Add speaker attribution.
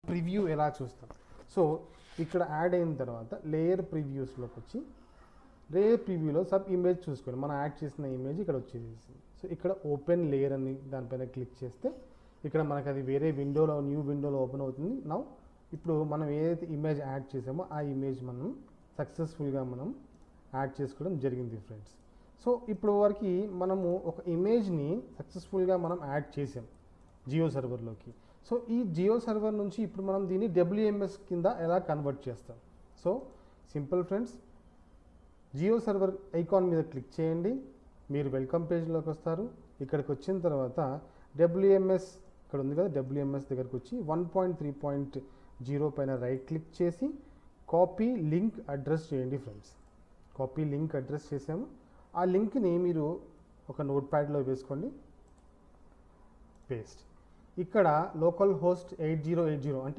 Speaker 1: Preview ఎలా చూస్తాం. So ఇక్కడ యాడ్ అయిన తర్వాత లేయర్ ప్రివ్యూస్లోకి వచ్చి లేయర్ ప్రివ్యూలో సబ్ ఇమేజ్ చూసుకోండి. మనం యాడ్ చేసిన ఇమేజ్ ఇక్కడ వచ్చేసింది. సో ఇక్కడ ఓపెన్ లేయర్ అని దానిపైన క్లిక్ చేస్తే ఇక్కడ మనకు అది వేరే విండోలో న్యూ విండోలో ఓపెన్ అవుతుంది. నౌ ఇప్పుడు మనం ఏదైతే ఇమేజ్ యాడ్ చేసామో ఆ ఇమేజ్ మనం సక్సెస్ఫుల్గా మనం యాడ్ చేసుకోవడం జరిగింది ఫ్రెండ్స్. సో ఇప్పుడు వరకు మనము ఒక ఇమేజ్ని సక్సెస్ఫుల్గా మనం యాడ్ చేసాం జియో సర్వర్లోకి. సో ఈ జియో సర్వర్ నుంచి ఇప్పుడు మనం దీన్ని WMS కింద ఎలా కన్వర్ట్ చేస్తాం. So simple friends, Jio server icon మీద క్లిక్ చేయండి, మీరు వెల్కమ్ పేజ్లోకి వస్తారు. ఇక్కడికి వచ్చిన తర్వాత WMS ఇక్కడ ఉంది కదా, WMS దగ్గరకు వచ్చి 1.3.0 పైన రైట్ క్లిక్ చేసి కాపీ లింక్ అడ్రస్ చేయండి ఫ్రెండ్స్. కాపీ లింక్ అడ్రస్ చేసాము. ఆ లింక్ని మీరు ఒక నోట్ ప్యాడ్లో వేసుకోండి, పేస్ట్. ఇక్కడ లోకల్ హోస్ట్ 8080 అంటే